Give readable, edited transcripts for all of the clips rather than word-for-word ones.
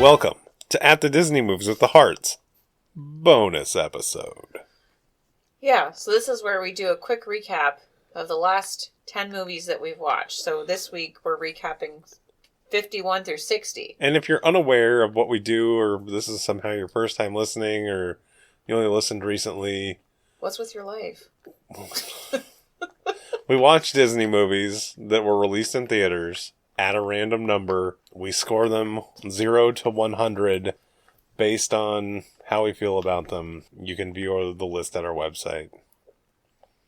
Welcome to At the Disney Movies with the Hearts bonus episode. Yeah, so this is where we do a quick recap of the last 10 movies that we've watched. So this week we're recapping 51 through 60. And if you're unaware of what we do, or this is somehow your first time listening, or you only listened recently... What's with your life? We watch Disney movies that were released in theaters at a random number. We score them 0 to 100 based on how we feel about them. You can view the list at our website.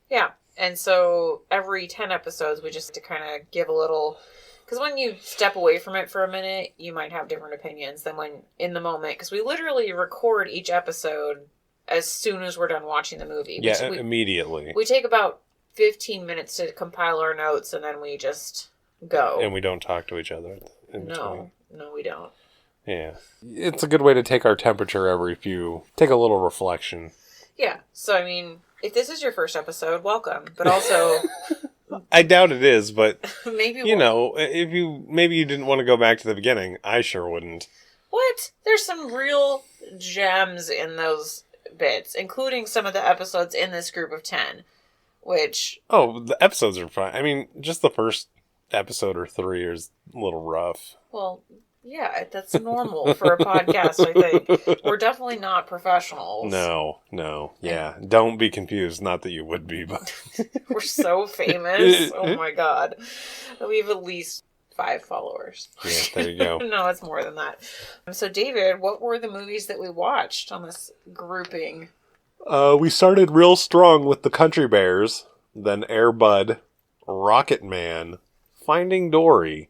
Yeah, and so every 10 episodes we just to kind of give a little... Because when you step away from it for a minute, you might have different opinions than when in the moment. Because we literally record each episode as soon as we're done watching the movie. Yeah, immediately. We take about 15 minutes to compile our notes, and then we just go. And we don't talk to each other in between. No, we don't. Yeah. It's a good way to take our temperature every few... Take a little reflection. Yeah. So, I mean, if this is your first episode, welcome. But also... I doubt it is, but... maybe you know, if you... Maybe you didn't want to go back to the beginning. I sure wouldn't. What? There's some real gems in those bits, including some of the episodes in this group of 10, which... Oh, the episodes are fine. I mean, just the first episode or 3 is a little rough. Well... Yeah, that's normal for a podcast, I think. We're definitely not professionals. No. Yeah, don't be confused. Not that you would be, but... We're so famous. Oh my god. We have at least 5 followers. Yeah, there you go. No, it's more than that. So, David, what were the movies that we watched on this grouping? We started real strong with The Country Bears, then Air Bud, Rocket Man, Finding Dory,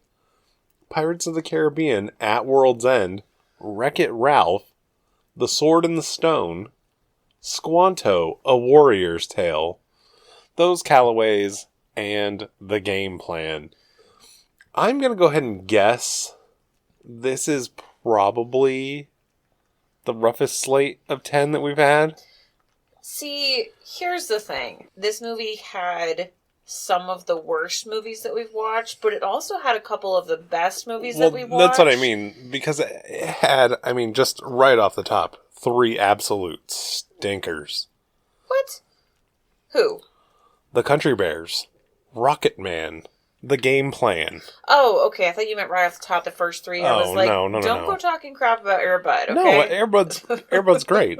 Pirates of the Caribbean, At World's End, Wreck-It Ralph, The Sword and the Stone, Squanto, A Warrior's Tale, Those Callaways, and The Game Plan. I'm going to go ahead and guess this is probably the roughest slate of 10 that we've had. See, here's the thing. This movie had... some of the worst movies that we've watched, but it also had a couple of the best movies that we watched. That's what I mean, because it had, just right off the top, 3 absolute stinkers. What? Who? The Country Bears, Rocket Man, The Game Plan. Oh, okay. I thought you meant right off the top, the first 3. I was like, no. Don't go talking crap about Air Bud, okay? No, Air Bud's great.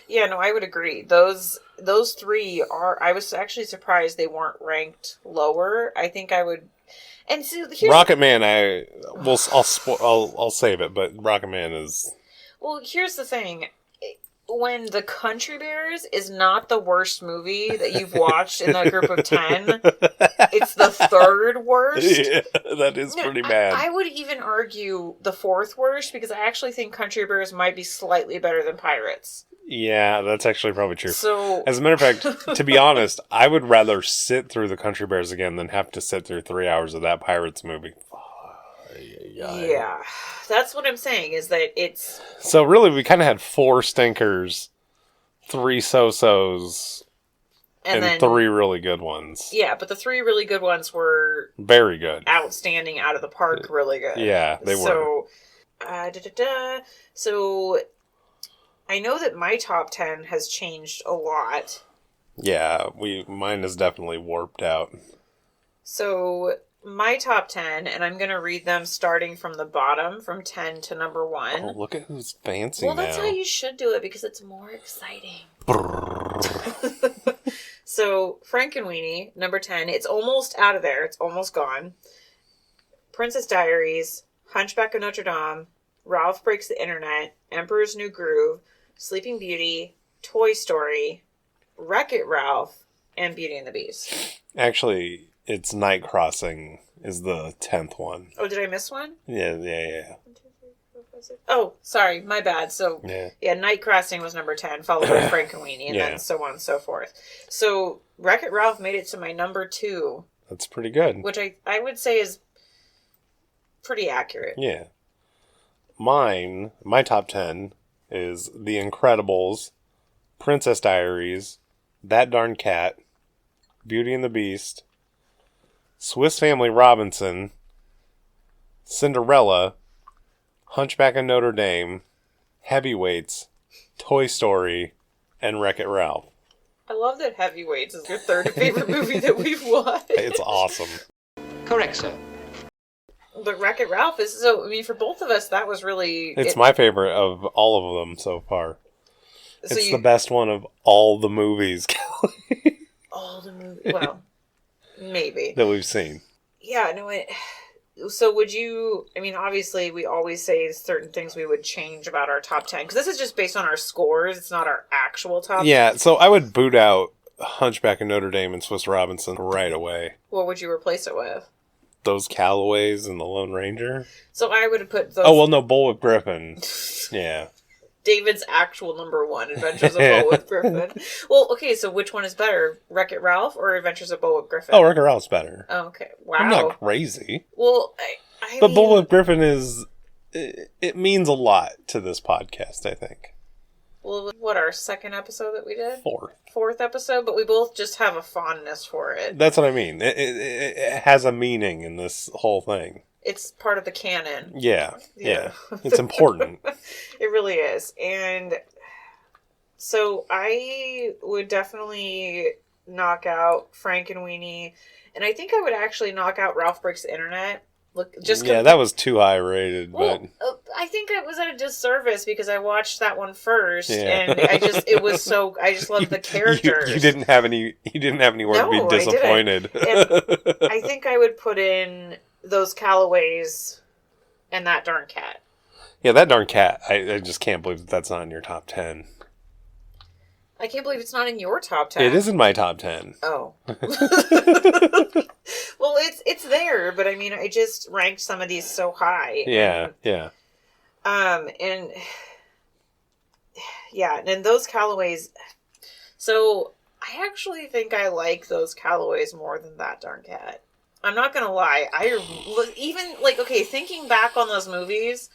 Yeah, no, I would agree. Those 3 are... I was actually surprised they weren't ranked lower. I think I would... And so here's... Rocket Man, I'll save it, but Rocket Man is... Well, here's the thing. When The Country Bears is not the worst movie that you've watched in that group of 10, it's the 3rd worst. Yeah, that is pretty bad. I would even argue the 4th worst, because I actually think Country Bears might be slightly better than Pirates. Yeah, that's actually probably true. So, as a matter of fact, to be honest, I would rather sit through The Country Bears again than have to sit through 3 hours of that Pirates movie. Yeah, that's what I'm saying, is that it's... So really, we kind of had 4 stinkers, 3 so-sos, and then 3 really good ones. Yeah, but the 3 really good ones were... very good. Outstanding, out of the park, really good. Yeah, they were. So... I know that my top 10 has changed a lot. Yeah, mine is definitely warped out. So, my top 10, and I'm going to read them starting from the bottom, from 10 to number 1. Oh, look at who's fancy now. now. Well, that's how you should do it, because it's more exciting. So, Frankenweenie, number 10. It's almost out of there. It's almost gone. Princess Diaries, Hunchback of Notre Dame, Ralph Breaks the Internet, Emperor's New Groove, Sleeping Beauty, Toy Story, Wreck-It Ralph, and Beauty and the Beast. Actually, it's Night Crossing is the 10th one. Oh, did I miss one? Yeah. 1, 2, 3, 4, 5, 6. Oh, sorry, my bad. So, yeah, Night Crossing was number 10, followed by Frankenweenie, and then so on and so forth. So, Wreck-It Ralph made it to my number 2. That's pretty good. Which I would say is pretty accurate. Yeah. My top 10 is The Incredibles, Princess Diaries, That Darn Cat, Beauty and the Beast, Swiss Family Robinson, Cinderella, Hunchback of Notre Dame, Heavyweights, Toy Story, and Wreck-It Ralph. I love that Heavyweights is your third favorite movie that we've watched. It's awesome. Correct, sir. But Wreck-It Ralph is so. I mean, for both of us, that was really. It's my favorite of all of them so far. So it's the best one of all the movies, Kelly. All the movies. Well, maybe that we've seen. Yeah. No. So would you? I mean, obviously, we always say certain things we would change about our top 10 because this is just based on our scores. It's not our actual top. Yeah. So I would boot out Hunchback of Notre Dame and Swiss Robinson right away. What would you replace it with? Those Callaways and the Lone Ranger. So I would have put those. Oh well, no, Bullwhip Griffin. Yeah. David's actual number one, Adventures of Bullwhip Griffin. Well, okay, so which one is better, Wreck-It Ralph or Adventures of Bullwhip Griffin? Oh, Wreck-It Ralph's better. Okay, wow. I'm not crazy. Well, but Bullwhip Griffin is. It means a lot to this podcast, I think. Well, what, our second episode that we did? Fourth episode, but we both just have a fondness for it. That's what I mean. It has a meaning in this whole thing. It's part of the canon. Yeah. It's important. It really is. And so I would definitely knock out Frankenweenie. And I think I would actually knock out Ralph Breaks the Internet. That was too high rated. But I think it was at a disservice because I watched that one first, and I just loved the characters. You didn't have any word to be disappointed. I think I would put in those Callaways and That Darn Cat. Yeah, That Darn Cat. I just can't believe that's not in your top 10. I can't believe it's not in your top 10. It is in my top 10. Oh. Well, it's there, but I mean, I just ranked some of these so high. Yeah. And those Callaways. So I actually think I like those Callaways more than That Darn Cat. I'm not gonna lie. Thinking back on those movies,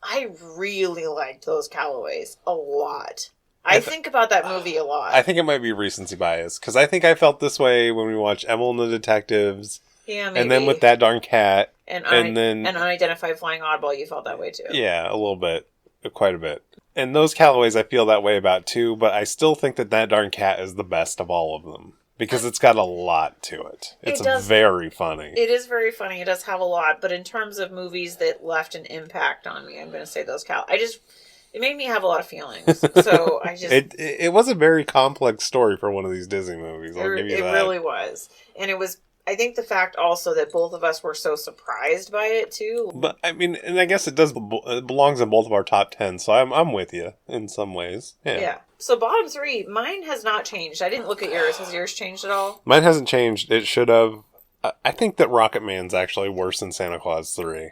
I really liked those Callaways a lot. I think about that movie a lot. I think it might be recency bias, because I think I felt this way when we watched Emil and the Detectives. Yeah, maybe. And then with That Darn Cat. And Unidentified Flying Oddball, you felt that way too. Yeah, a little bit. Quite a bit. And those Callaways I feel that way about too, but I still think that That Darn Cat is the best of all of them. Because it's got a lot to it. It's very funny. It is very funny. It does have a lot. But in terms of movies that left an impact on me, I'm going to say those it made me have a lot of feelings. So I just... It was a very complex story for one of these Disney movies. I'll give you that. It really was. And it was... I think the fact also that both of us were so surprised by it too. But I mean, and I guess it belongs in both of our top 10, so I'm with you in some ways. Yeah. So bottom 3, mine has not changed. I didn't look at yours. Has yours changed at all? Mine hasn't changed. It should have. I think that Rocket Man's actually worse than Santa Claus 3.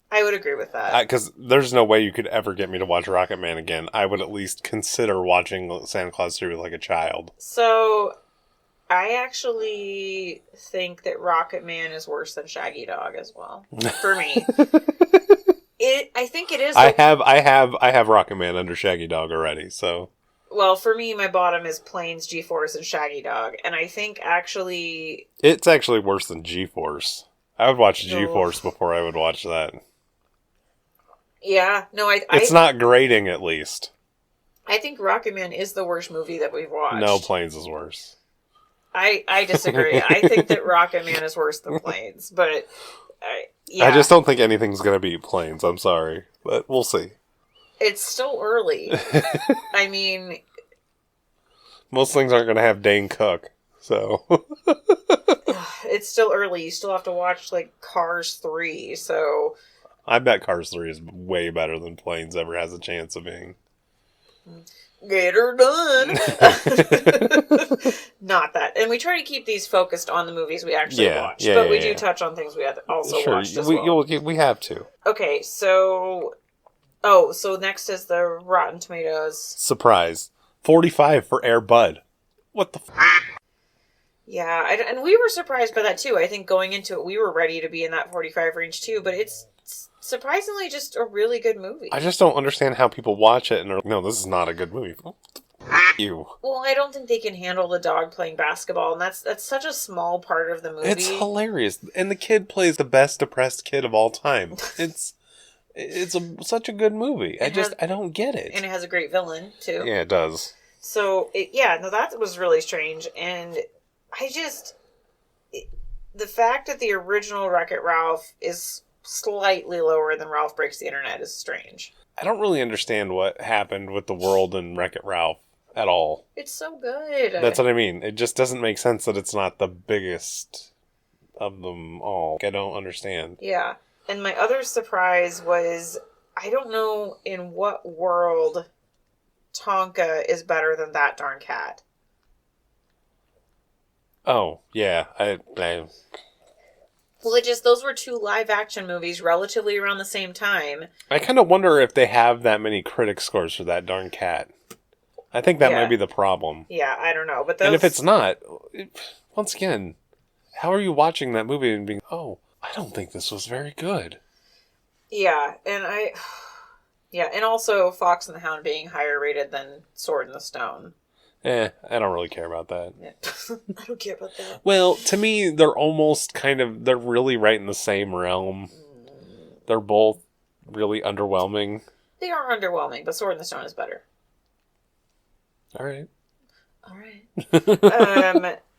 I would agree with that. Because there's no way you could ever get me to watch Rocket Man again. I would at least consider watching Santa Claus 3 like a child. So I actually think that Rocket Man is worse than Shaggy Dog as well. For me. I think it is. I have Rocket Man under Shaggy Dog already, so. Well, for me, my bottom is Planes, G-Force, and Shaggy Dog. And I think actually... It's actually worse than G-Force. I would watch G-Force before I would watch that. Yeah. No, it's not grating, at least. I think Rocket Man is the worst movie that we've watched. No, Planes is worse. I disagree. I think that Rocket Man is worse than Planes, but... Yeah. I just don't think anything's going to beat Planes. I'm sorry. But we'll see. It's still early. I mean... Most things aren't going to have Dane Cook, so... It's still early. You still have to watch, Cars 3, so... I bet Cars 3 is way better than Planes ever has a chance of being. Get her done. Not that. And we try to keep these focused on the movies we actually watch. But we do touch on things we also watched as well. We have to. Okay, so... Oh, so next is the Rotten Tomatoes. Surprise. 45 for Air Bud. What the Yeah, and we were surprised by that too. I think going into it, we were ready to be in that 45 range too, but it's surprisingly just a really good movie. I just don't understand how people watch it and are like, no, this is not a good movie. You. Well, I don't think they can handle the dog playing basketball, and that's such a small part of the movie. It's hilarious, and the kid plays the best depressed kid of all time. Such a good movie. I don't get it. And it has a great villain too. Yeah, it does. So that was really strange, and the fact that the original Wreck-It Ralph is slightly lower than Ralph Breaks the Internet is strange. I don't really understand what happened with the world in Wreck-It Ralph at all. It's so good. That's what I mean. It just doesn't make sense that it's not the biggest of them all. I don't understand. Yeah. And my other surprise was, I don't know in what world Tonka is better than that darn cat. Oh, yeah. Well, those were two live action movies relatively around the same time. I kind of wonder if they have that many critic scores for that darn cat. I think that might be the problem. Yeah, I don't know. And if it's not, once again, how are you watching that movie and being, oh, I don't think this was very good. Yeah, and also Fox and the Hound being higher rated than Sword in the Stone. I don't really care about that. Yeah. I don't care about that. Well, to me, they're really right in the same realm. They're both really underwhelming. They are underwhelming, but Sword in the Stone is better. All right.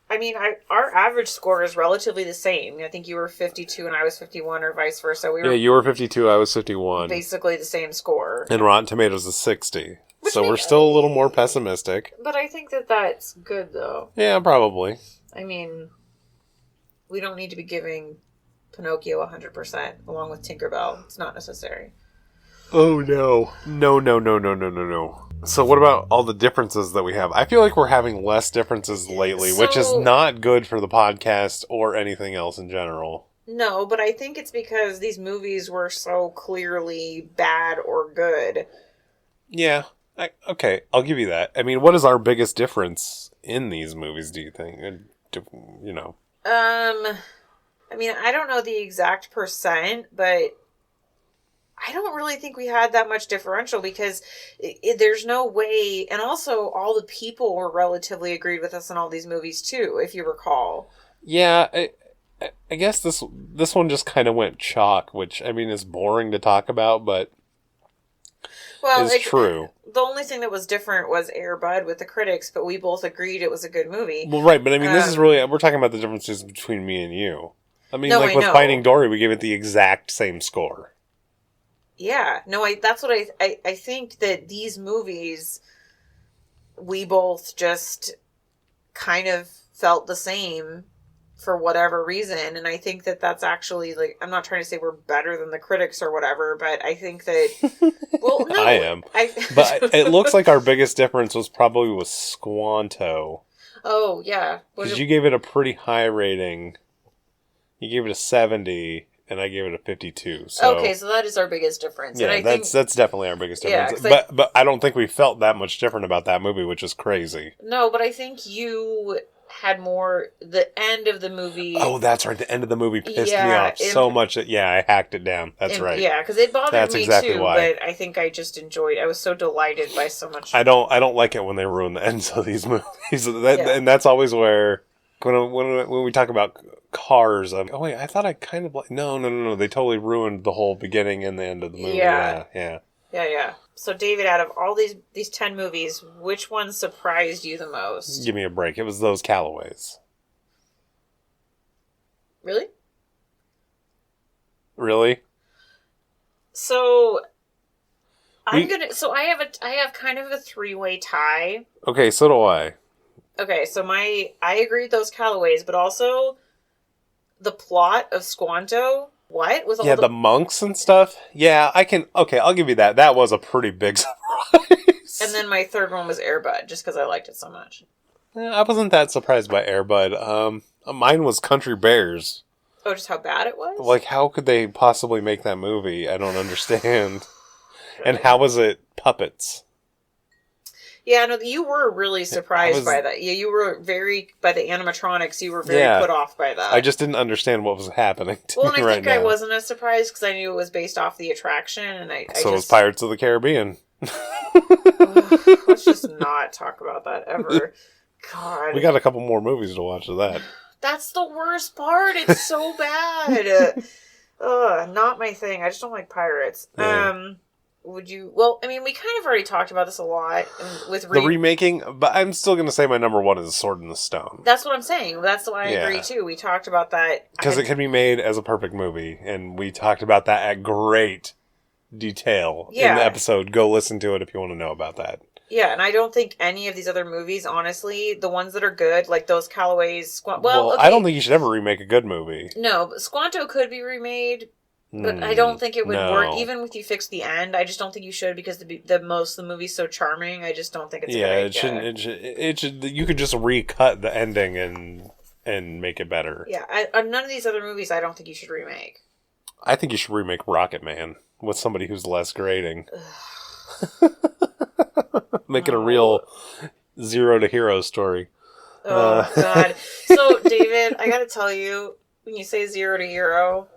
I mean, our average score is relatively the same. I think you were 52 and I was 51, or vice versa. You were 52, I was 51. Basically the same score. And Rotten Tomatoes is 60. So we're still a little more pessimistic. But I think that's good, though. Yeah, probably. I mean, we don't need to be giving Pinocchio 100% along with Tinkerbell. It's not necessary. Oh, no. No. So what about all the differences that we have? I feel like we're having less differences lately, which is not good for the podcast or anything else in general. No, but I think it's because these movies were so clearly bad or good. Yeah. Okay, I'll give you that. I mean, what is our biggest difference in these movies, do you think? I mean, I don't know the exact percent, but I don't really think we had that much differential because there's no way. And also, all the people were relatively agreed with us in all these movies, too, if you recall. Yeah, I guess this one just kind of went chalk, which, I mean, is boring to talk about, but is true. The only thing that was different was Air Bud with the critics, but we both agreed it was a good movie. Well, right, but I mean, this is really, we're talking about the differences between me and you. I mean, with Finding Dory, we gave it the exact same score. Yeah, no, that's what I think that these movies, we both just kind of felt the same for whatever reason, and I think that that's actually, like, I'm not trying to say we're better than the critics or whatever, but I think that, well, no. I am. But it looks like our biggest difference was probably with Squanto. Oh, yeah. Because you gave it a pretty high rating. You gave it a 70, and I gave it a 52. So. Okay, so that is our biggest difference. Yeah, and that's definitely our biggest difference. Yeah, but I don't think we felt that much different about that movie, which is crazy. No, but I think you had more, the end of the movie. Oh, that's right. The end of the movie pissed me off so much that, I hacked it down. That's right. Yeah, because it bothered me exactly too, why. but I think I just enjoyed, I was so delighted by so much. I don't like it when they ruin the ends of these movies. And that's always where, when we talk about Cars, I'm, oh wait, I thought I kind of like, no, they totally ruined the whole beginning and the end of the movie. Yeah. So, David, out of all these 10 movies, which one surprised you the most? Give me a break. It was those Callaways. Really? Really? So, I have kind of a 3-way tie. Okay, so do I. Okay, so I agree with those Callaways, but also the plot of Squanto. What? With all the monks and stuff? Yeah, I'll give you that. That was a pretty big surprise. And then my third one was Air Bud, just because I liked it so much. I wasn't that surprised by Air Bud. Mine was Country Bears. Oh, just how bad it was? Like, how could they possibly make that movie? I don't understand. And how was it puppets? Yeah, no, you were really surprised by that. Yeah, you were by the animatronics, you were very put off by that. I just didn't understand what was happening to me right now. I think I wasn't as surprised because I knew it was based off the attraction, and So was Pirates of the Caribbean. Ugh, let's just not talk about that ever. God. We got a couple more movies to watch of that. That's the worst part. It's so bad. Not my thing. I just don't like pirates. Yeah. Would you... Well, I mean, we kind of already talked about this a lot with The remaking, but I'm still going to say my number one is Sword in the Stone. That's what I'm saying. That's why I agree, too. We talked about that. Because it can be made as a perfect movie, and we talked about that at great detail in the episode. Go listen to it if you want to know about that. Yeah, and I don't think any of these other movies, honestly, the ones that are good, like those Callaway's... I don't think you should ever remake a good movie. No, but Squanto could be remade... But I don't think it would work, even if you fix the end. I just don't think you should, because the movie's so charming. I just don't think it's a good idea. It should. You could just recut the ending and make it better. Yeah, none of these other movies I don't think you should remake. I think you should remake Rocket Man with somebody who's less grating. Make it a real zero to hero story. Oh, God. So, David, I gotta tell you, when you say zero to hero...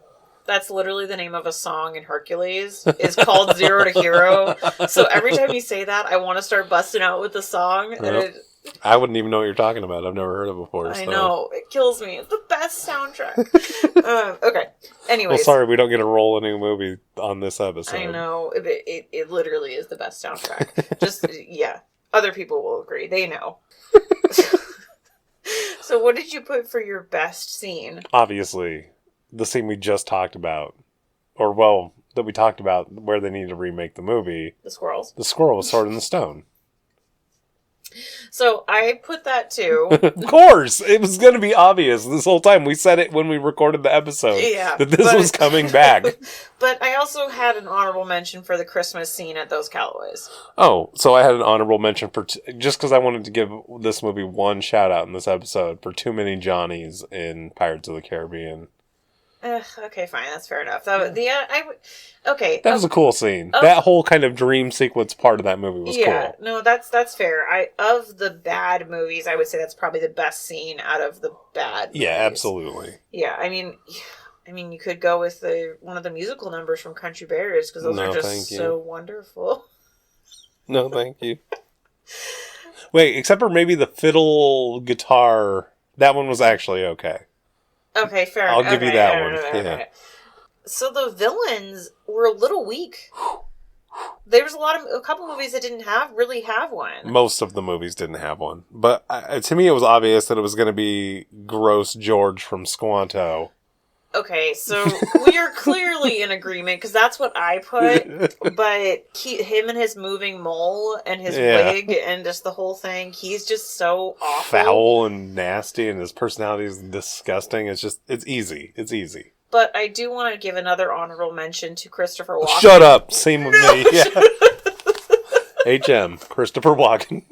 That's literally the name of a song in Hercules. It's called Zero to Hero. So every time you say that, I want to start busting out with the song. And I wouldn't even know what you're talking about. I've never heard it before. I know. It kills me. It's the best soundtrack. Okay. Anyways. Well, sorry, we don't get to roll any movie on this episode. I know. It literally is the best soundtrack. Just, yeah. Other people will agree. They know. So what did you put for your best scene? Obviously, the scene we just talked about, that we talked about where they need to remake the movie. The squirrels. The squirrel was Sword in the Stone. So I put that too. Of course! It was going to be obvious this whole time. We said it when we recorded the episode. Yeah. That this was coming back. But I also had an honorable mention for the Christmas scene at those Callaways. Oh, so I had an honorable mention for... just because I wanted to give this movie one shout out in this episode for Too Many Johnnies in Pirates of the Caribbean. Okay, fine. That's fair enough. Okay. That was a cool scene. That whole kind of dream sequence part of that movie was cool. Yeah, no, that's fair. Of the bad movies, I would say that's probably the best scene out of the bad movies. Yeah, absolutely. Yeah, I mean, you could go with one of the musical numbers from Country Bears, because those are just so wonderful. No, thank you. Wait, except for maybe the fiddle guitar. That one was actually okay. Okay, fair enough. I'll give you that one. Yeah. So the villains were a little weak. There was a couple movies that didn't really have one. Most of the movies didn't have one. But to me, it was obvious that it was going to be Gross George from Squanto. Okay, so we are clearly in agreement, because that's what I put, but him and his moving mole and his wig and just the whole thing, he's just so awful. Foul and nasty, and his personality is disgusting. It's easy. It's easy. But I do want to give another honorable mention to Christopher Walken. Shut up! Same with me. Yeah. HM, Christopher Walken.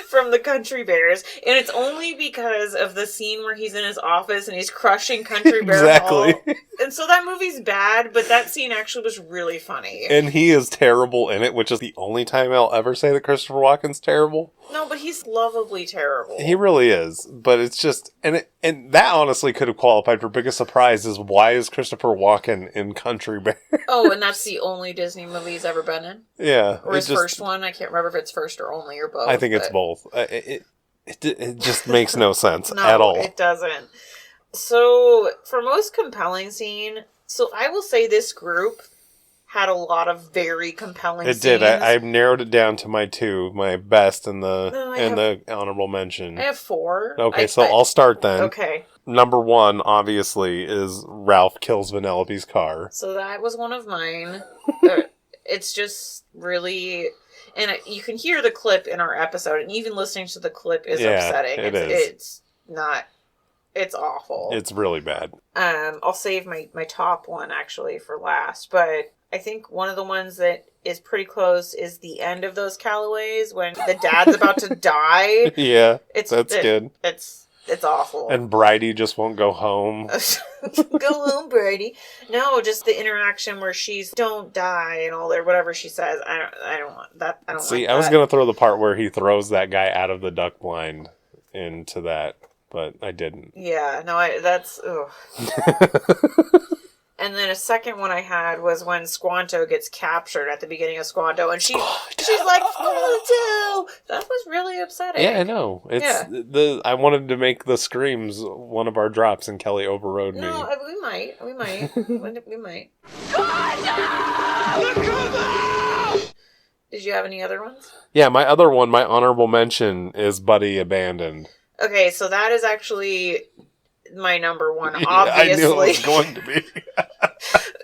From the Country Bears, and it's only because of the scene where he's in his office and he's crushing Country Bear Exactly. Hall. And so that movie's bad, but that scene actually was really funny. And he is terrible in it, which is the only time I'll ever say that Christopher Walken's terrible. No, but he's lovably terrible. He really is, but it's just, and that honestly could have qualified for biggest surprise is why is Christopher Walken in Country Bear? Oh, and that's the only Disney movie he's ever been in? Yeah. Or his first one? I can't remember if it's first or only or both. I think it's both. It just makes no sense no, at all. It doesn't. So, for most compelling scene, so I will say this group had a lot of very compelling scenes. It did. I've narrowed it down to my two, my best and the honorable mention. I have 4. Okay, I'll start then. Okay. Number 1, obviously, is Ralph kills Vanellope's car. So that was one of mine. It's just really... And you can hear the clip in our episode, and even listening to the clip is upsetting. It's not... It's awful. It's really bad. I'll save my top one, actually, for last. But I think one of the ones that is pretty close is the end of those Callaways, when the dad's about to die. Yeah, that's good. It's awful. And Bridie just won't go home. Go home, Bridie. No, just the interaction where she's don't die and all that, whatever she says. I don't want that. I don't See, like I was that. going to throw the part where he throws that guy out of the duck blind into that, but I didn't. Yeah, no, that's... Ugh. And then a second one I had was when Squanto gets captured at the beginning of Squanto, and she's like, Squanto! That was really upsetting. Yeah, I know. I wanted to make the screams one of our drops, and Kelly overrode me. No, we might. We might. Did you have any other ones? Yeah, my other one, my honorable mention, is Buddy Abandoned. Okay, so that is actually my number one, obviously. I knew it was going to be.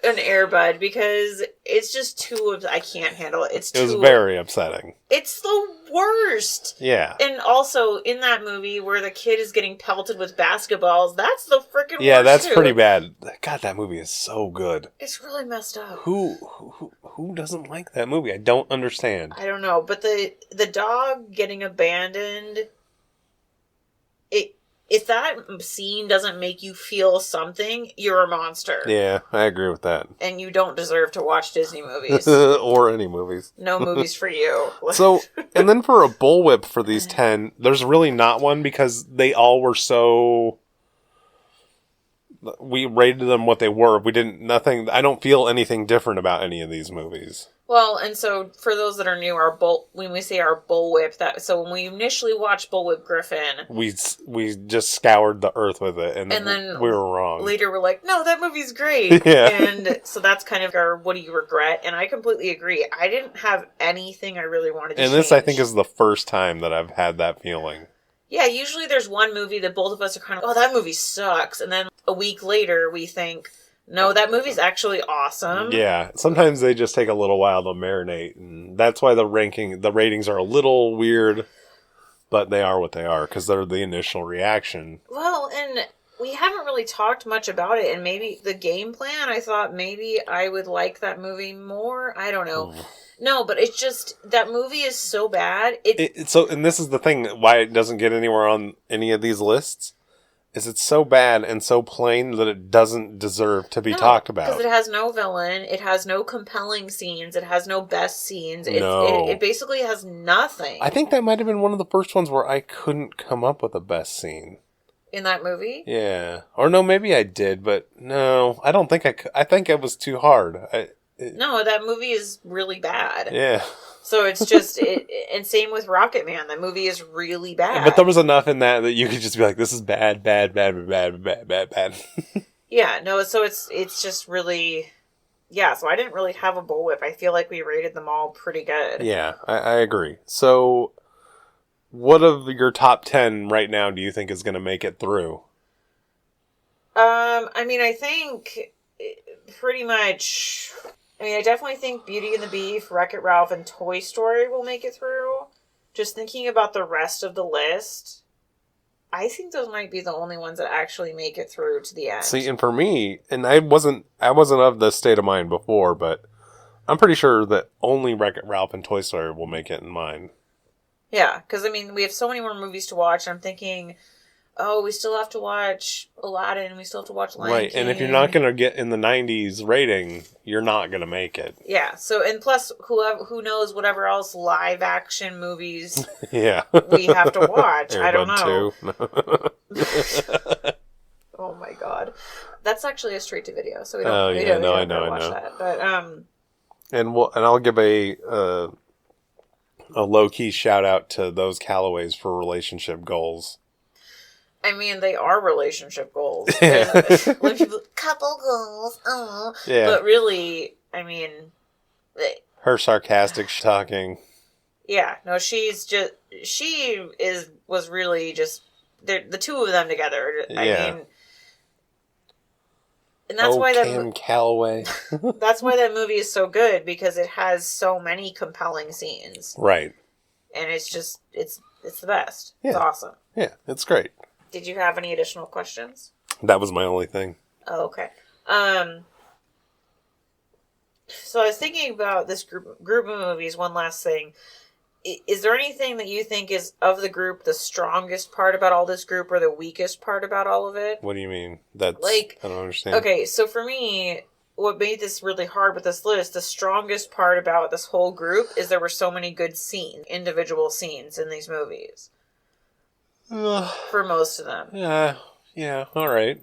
An Air Bud, because it's just I can't handle it. It was very upsetting. It's the worst. Yeah. And also, in that movie where the kid is getting pelted with basketballs, that's the freaking worst. Yeah, that's pretty bad. God, that movie is so good. It's really messed up. Who doesn't like that movie? I don't understand. I don't know, but the dog getting abandoned, if that scene doesn't make you feel something, you're a monster. Yeah, I agree with that. And you don't deserve to watch Disney movies. Or any movies. No movies for you. So, and then for a bullwhip for these 10, there's really not one because they all were so... We rated them what they were. I don't feel anything different about any of these movies. Well, and so for those that are new, when we say our bullwhip, so when we initially watched Bullwhip Griffin, we just scoured the earth with it, and then we were wrong. Later, we're like, no, that movie's great. Yeah. And so that's kind of our what do you regret? And I completely agree. I didn't have anything I really wanted to change. And this, I think, is the first time that I've had that feeling. Yeah, usually there's one movie that both of us are kind of, oh, that movie sucks. And then a week later, we think, no, that movie's actually awesome. Yeah, sometimes they just take a little while to marinate, and that's why the ratings are a little weird, but they are what they are, because they're the initial reaction. Well, and we haven't really talked much about it, and maybe the game plan, I thought maybe I would like that movie more. I don't know. No, but it's just, that movie is so bad. And this is the thing, why it doesn't get anywhere on any of these lists, is it's so bad and so plain that it doesn't deserve to be talked about. Because it has no villain, it has no compelling scenes, it has no best scenes. It basically has nothing. I think that might have been one of the first ones where I couldn't come up with a best scene. In that movie? Yeah. Or no, maybe I did, but no, I don't think I could. I think it was too hard. No, that movie is really bad. Yeah. So it's just, and same with Rocket Man. That movie is really bad. But there was enough in that you could just be like, this is bad. Yeah, no, so it's just really, yeah, so I didn't really have a bullwhip. I feel like we rated them all pretty good. Yeah, I agree. So, what of your top 10 right now do you think is going to make it through? I mean, I think pretty much... I definitely think Beauty and the Beast, Wreck-It Ralph, and Toy Story will make it through. Just thinking about the rest of the list, I think those might be the only ones that actually make it through to the end. See, and for me, and I wasn't of this state of mind before, but I'm pretty sure that only Wreck-It Ralph and Toy Story will make it in mine. Yeah, because, we have so many more movies to watch, and I'm thinking... Oh, we still have to watch Aladdin. We still have to watch Lion King. And if you're not going to get in the 90s rating, you're not going to make it. Yeah. So, and plus, who knows whatever else live action movies yeah. we have to watch. I don't know. Oh my god, that's actually a straight to video. So we don't. I know. Watch that. But and I'll give a low key shout out to those Callaways for relationship goals. They are relationship goals. When people, couple goals, yeah. But really, her sarcastic talking. Yeah, no, was really just, the two of them together. Yeah. And that's why Cam Calloway. That's why that movie is so good, because it has so many compelling scenes. Right. And it's just, it's the best. Yeah. It's awesome. Yeah, it's great. Did you have any additional questions? That was my only thing. Oh, okay. So I was thinking about this group of movies. One last thing. Is there anything that you think is, of the group, the strongest part about all this group or the weakest part about all of it? What do you mean? I don't understand. Okay, so for me, what made this really hard with this list, the strongest part about this whole group is there were so many good scenes, individual scenes in these movies. For most of them. Yeah, all right.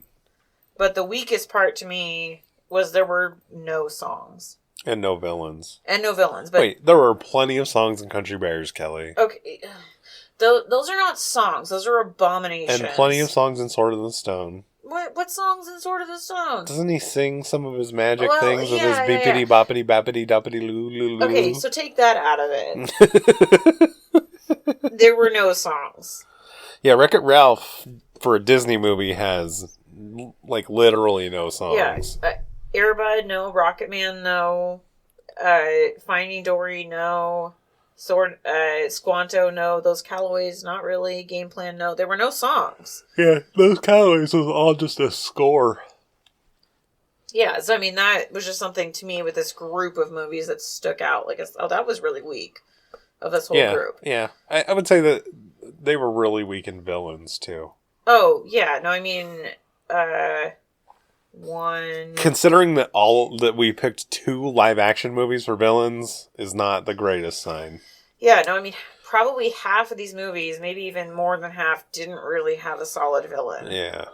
But the weakest part to me was there were no songs. And no villains. And no villains. But wait, there were plenty of songs in Country Bears, Kelly. Okay. Those are not songs. Those are abominations. And plenty of songs in Sword of the Stone. What songs in Sword of the Stone? Doesn't he sing some of his magic things with his beepity boppity bappity doppity loo loo loo? Okay, so take that out of it. There were no songs. Yeah, Wreck-It Ralph for a Disney movie has like literally no songs. Yeah, Air Bud, no. Rocket Man, no. Finding Dory, no. Squanto, no. Those Callaways, not really. Game Plan, no. There were no songs. Yeah, those Callaways was all just a score. Yeah, so I mean, that was just something to me with this group of movies that stuck out. Like, oh, that was really weak of this whole group. Yeah, I would say that they were really weak in villains, too. Oh, yeah. No, I mean, one... Considering that we picked 2 live-action movies for villains is not the greatest sign. Yeah, no, I mean, probably half of these movies, maybe even more than half, didn't really have a solid villain. Yeah.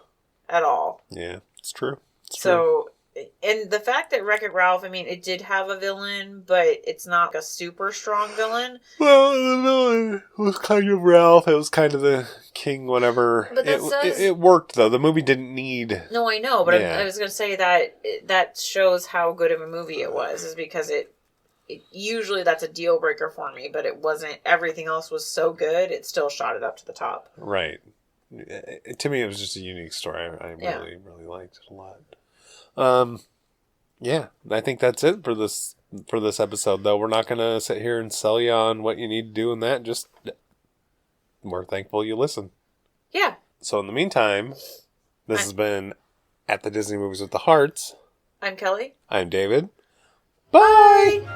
At all. Yeah, it's true. So, and the fact that Wreck-It Ralph, I mean, it did have a villain, but it's not a super strong villain. Well, the villain was kind of Ralph. It was kind of the king, whatever. But it worked, though. The movie didn't need... No, I know, but I was going to say that shows how good of a movie it was, is because it usually that's a deal breaker for me, but it wasn't. Everything else was so good, it still shot it up to the top. Right. To me, it was just a unique story. I really, really liked it a lot. Yeah, I think that's it for this episode, though. We're not going to sit here and sell you on what you need to do in that. Just, we're thankful you listen. Yeah. So in the meantime, this has been At the Disney Movies with the Hearts. I'm Kelly. I'm David. Bye!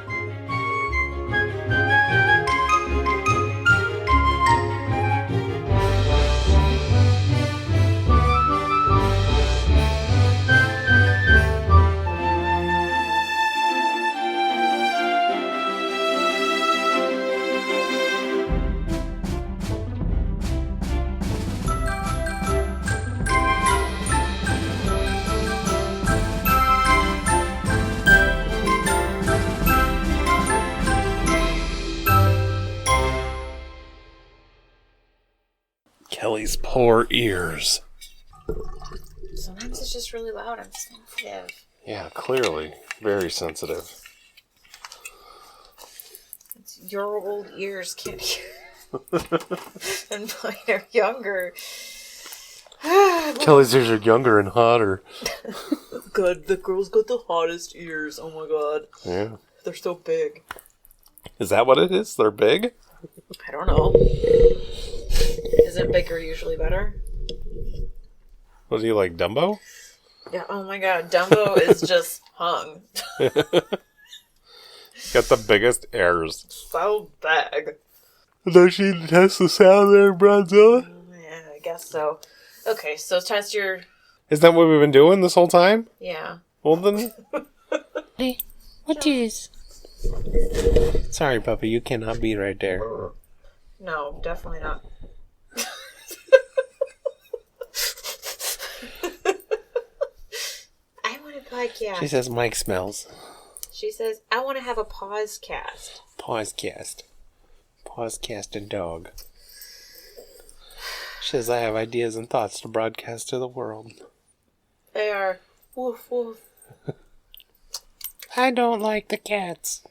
Kelly's poor ears. Sometimes it's just really loud. I'm sensitive. Yeah, clearly. Very sensitive. It's your old ears can't hear. And mine are younger. Kelly's ears are younger and hotter. God, the girl's got the hottest ears. Oh my god. Yeah. They're so big. Is that what it is? They're big? I don't know. Isn't bigger usually better? What do you like, Dumbo? Yeah, oh my god, Dumbo is just hung. Got the biggest ears. So big. Does she test the sound there, Bronzilla? Yeah, I guess so. Okay, so test your... Is that what we've been doing this whole time? Yeah. Well then... Hey, what is? Sorry, puppy, you cannot be right there. No, definitely not. I want a podcast. She says Mike smells. She says, I want to have a pause cast. Pausecast. Pausecast and dog. She says I have ideas and thoughts to broadcast to the world. They are woof woof. I don't like the cats.